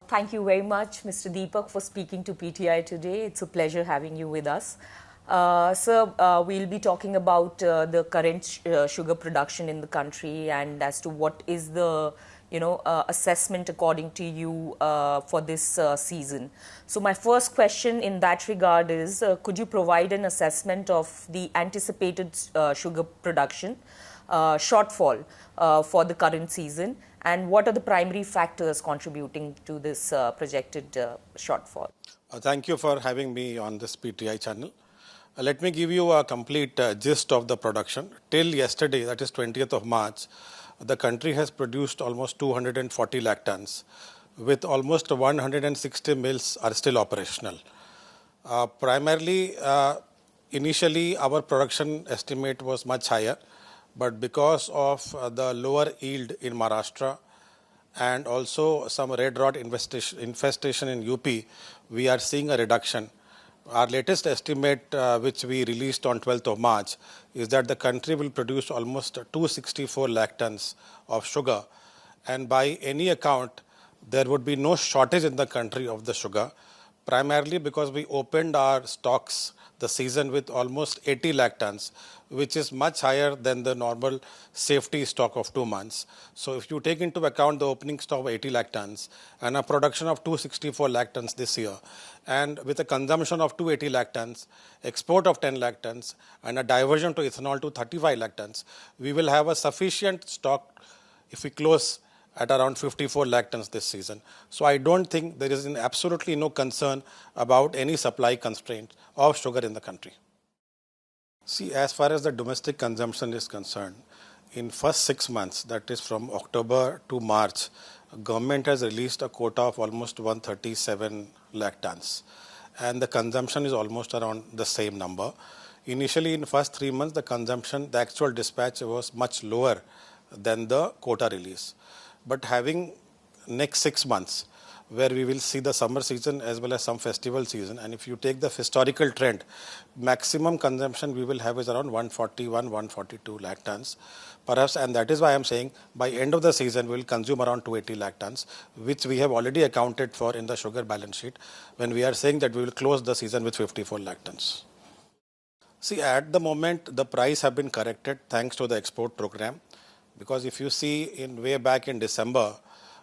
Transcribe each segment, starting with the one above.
Thank you very much, Mr. Deepak, for speaking to PTI today. It's a pleasure having you with us. Sir, we'll be talking about the current sugar production in the country and as to what is the assessment according to you for this season. So my first question in that regard is, could you provide an assessment of the anticipated sugar production shortfall for the current season, and what are the primary factors contributing to this projected shortfall? Thank you for having me on this PTI channel. Let me give you a complete gist of the production. Till yesterday, that is 20th of March, the country has produced almost 240 lakh tons, with almost 160 mills are still operational. Primarily, initially our production estimate was much higher, but because of the lower yield in Maharashtra and also some red rot infestation in UP, we are seeing a reduction. Our latest estimate, which we released on 12th of March, is that the country will produce almost 264 lakh tons of sugar. And by any account, there would be no shortage in the country of the sugar, primarily because we opened our stocks the season with almost 80 lakh tons, which is much higher than the normal safety stock of 2 months. So if you take into account the opening stock of 80 lakh tons and a production of 264 lakh tons this year, and with a consumption of 280 lakh tons, export of 10 lakh tons, and a diversion to ethanol to 35 lakh tons, we will have a sufficient stock if we close at around 54 lakh tons this season. So I don't think there is absolutely no concern about any supply constraint of sugar in the country. See, as far as the domestic consumption is concerned, in first 6 months, that is from October to March, government has released a quota of almost 137 lakh tons, and the consumption is almost around the same number. Initially, in first 3 months, the consumption, the actual dispatch was much lower than the quota release. But having next 6 months, where we will see the summer season as well as some festival season, and if you take the historical trend, maximum consumption we will have is around 141, 142 lakh tons, perhaps, and that is why I am saying by end of the season we will consume around 280 lakh tons, which we have already accounted for in the sugar balance sheet when we are saying that we will close the season with 54 lakh tons. See, at the moment the price have been corrected thanks to the export program. Because if you see in way back in December,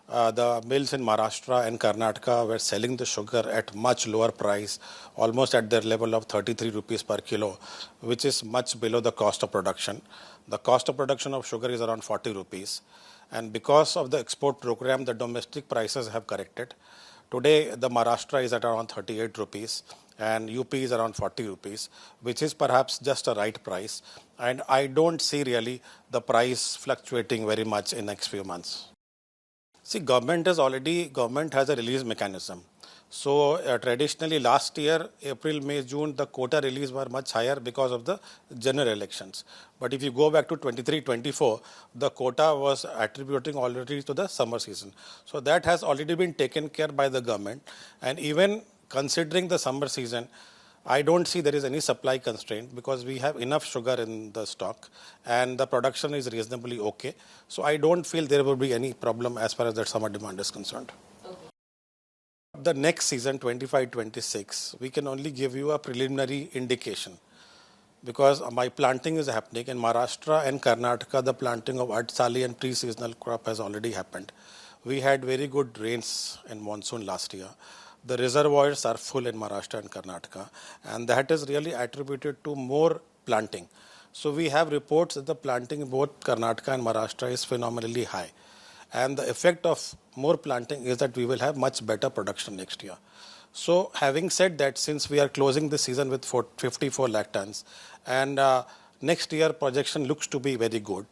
the mills in Maharashtra and Karnataka were selling the sugar at much lower price, almost at their level of 33 rupees per kilo, which is much below the cost of production. The cost of production of sugar is around 40 rupees. And because of the export program, the domestic prices have corrected. Today, the Maharashtra is at around 38 rupees. And UP is around 40 rupees, which is perhaps just a right price. And I don't see really the price fluctuating very much in next few months. See, government has a release mechanism. So traditionally last year, April, May, June, the quota release were much higher because of the general elections. But if you go back to 23-24, the quota was attributing already to the summer season. So that has already been taken care by the government. And even considering the summer season, I don't see there is any supply constraint because we have enough sugar in the stock and the production is reasonably okay. So I don't feel there will be any problem as far as that summer demand is concerned. Okay. The next season, 25-26, we can only give you a preliminary indication because my planting is happening in Maharashtra and Karnataka. The planting of Adsali and pre-seasonal crop has already happened. We had very good rains in monsoon last year. The reservoirs are full in Maharashtra and Karnataka, and that is really attributed to more planting. So we have reports that the planting in both Karnataka and Maharashtra is phenomenally high. And the effect of more planting is that we will have much better production next year. So having said that, since we are closing the season with 54 lakh tons, and next year projection looks to be very good.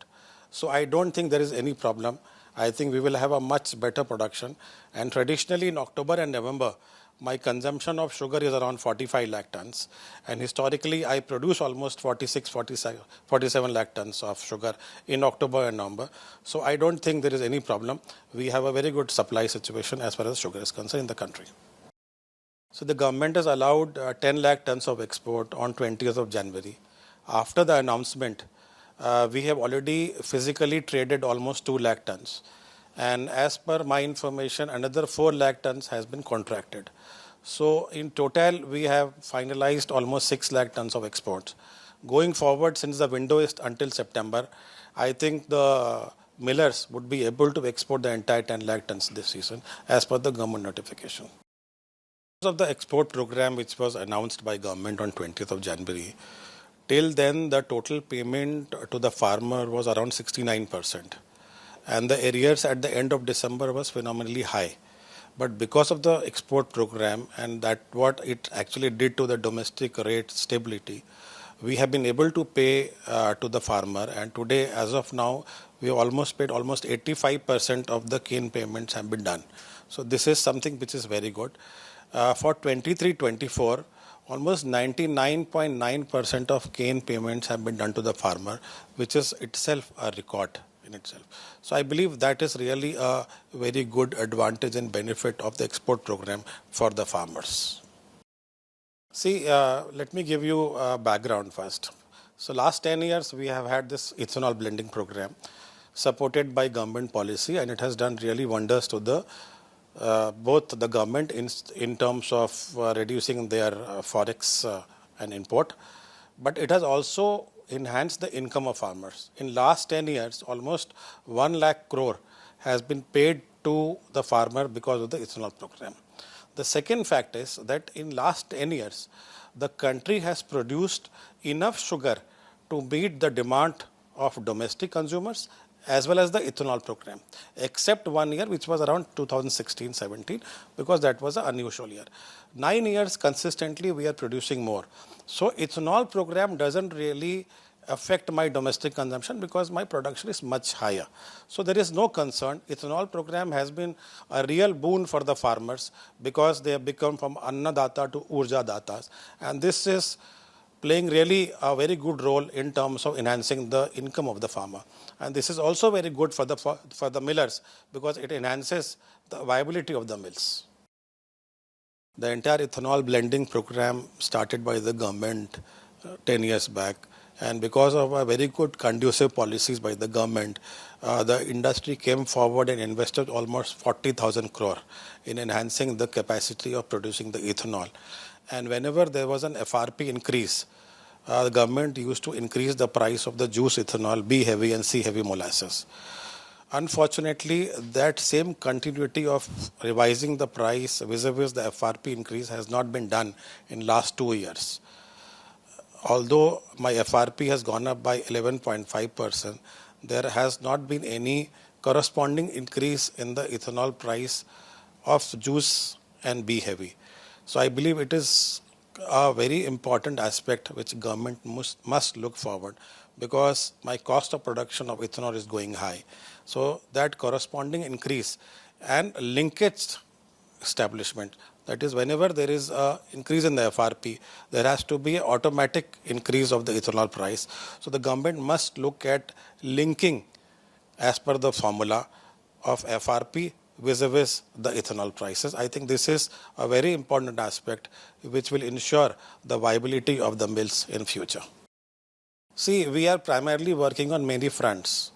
So I don't think there is any problem. I think we will have a much better production. And traditionally in October and November, my consumption of sugar is around 45 lakh tons. And historically, I produce almost 47 lakh tons of sugar in October and November. So I don't think there is any problem. We have a very good supply situation as far as sugar is concerned in the country. So the government has allowed 10 lakh tons of export on 20th of January. After the announcement, we have already physically traded almost 2 lakh tons. And as per my information, another 4 lakh tons has been contracted. So in total, we have finalized almost 6 lakh tons of exports. Going forward, since the window is until September, I think the millers would be able to export the entire 10 lakh tons this season as per the government notification. Because of the export program which was announced by government on 20th of January, till then the total payment to the farmer was around 69%. And the arrears at the end of December was phenomenally high. But because of the export program and that what it actually did to the domestic rate stability, we have been able to pay to the farmer, and today as of now we have almost paid almost 85% of the cane payments have been done. So this is something which is very good. For 23-24, almost 99.9% of cane payments have been done to the farmer, which is itself a record in itself. So I believe that is really a very good advantage and benefit of the export program for the farmers. See, let me give you a background first. So last 10 years we have had this ethanol blending program supported by government policy, and it has done really wonders to the both the government in terms of reducing their forex and import, but it has also enhanced the income of farmers. In last 10 years, almost 1 lakh crore has been paid to the farmer because of the ethanol program. The second fact is that in last 10 years, the country has produced enough sugar to meet the demand of domestic consumers as well as the ethanol program, except 1 year which was around 2016-17, because that was an unusual year. 9 years consistently we are producing more. So ethanol program doesn't really affect my domestic consumption because my production is much higher. So there is no concern. Ethanol program has been a real boon for the farmers because they have become from Annadata to Urja Datas, and this is playing really a very good role in terms of enhancing the income of the farmer. And this is also very good for the millers because it enhances the viability of the mills. The entire ethanol blending program started by the government 10 years back, and because of a very good conducive policies by the government, the industry came forward and invested almost 40,000 crore in enhancing the capacity of producing the ethanol. And whenever there was an FRP increase, the government used to increase the price of the juice ethanol, B heavy and C heavy molasses. Unfortunately, that same continuity of revising the price vis-a-vis the FRP increase has not been done in last 2 years. Although my FRP has gone up by 11.5%, there has not been any corresponding increase in the ethanol price of juice and B heavy. So I believe it is a very important aspect which government must look forward, because my cost of production of ethanol is going high. So that corresponding increase and linkage establishment, that is whenever there is an increase in the FRP, there has to be an automatic increase of the ethanol price. So the government must look at linking as per the formula of FRP vis-a-vis the ethanol prices. I think this is a very important aspect which will ensure the viability of the mills in future. See, we are primarily working on many fronts.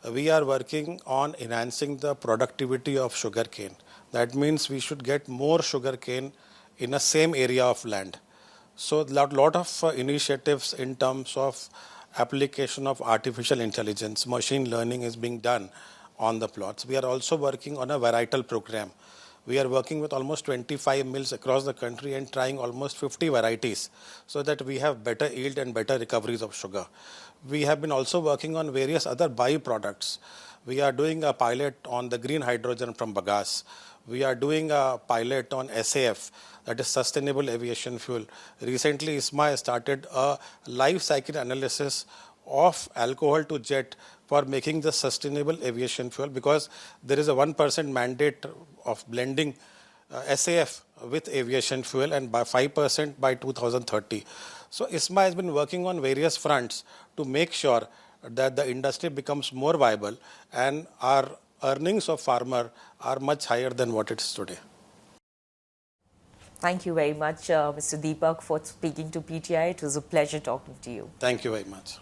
We are working on enhancing the productivity of sugarcane. That means we should get more sugarcane in a same area of land. So lot of initiatives in terms of application of artificial intelligence, machine learning is being done on the plots. We are also working on a varietal program. We are working with almost 25 mills across the country and trying almost 50 varieties so that we have better yield and better recoveries of sugar. We have been also working on various other byproducts. We are doing a pilot on the green hydrogen from bagasse. We are doing a pilot on SAF, that is sustainable aviation fuel. Recently, ISMA has started a life cycle analysis of alcohol to jet for making the sustainable aviation fuel, because there is a 1% mandate of blending SAF with aviation fuel, and by 5% by 2030. So ISMA has been working on various fronts to make sure that the industry becomes more viable and our earnings of farmer are much higher than what it is today. Thank you very much, Mr. Deepak, for speaking to PTI. It was a pleasure talking to you. Thank you very much.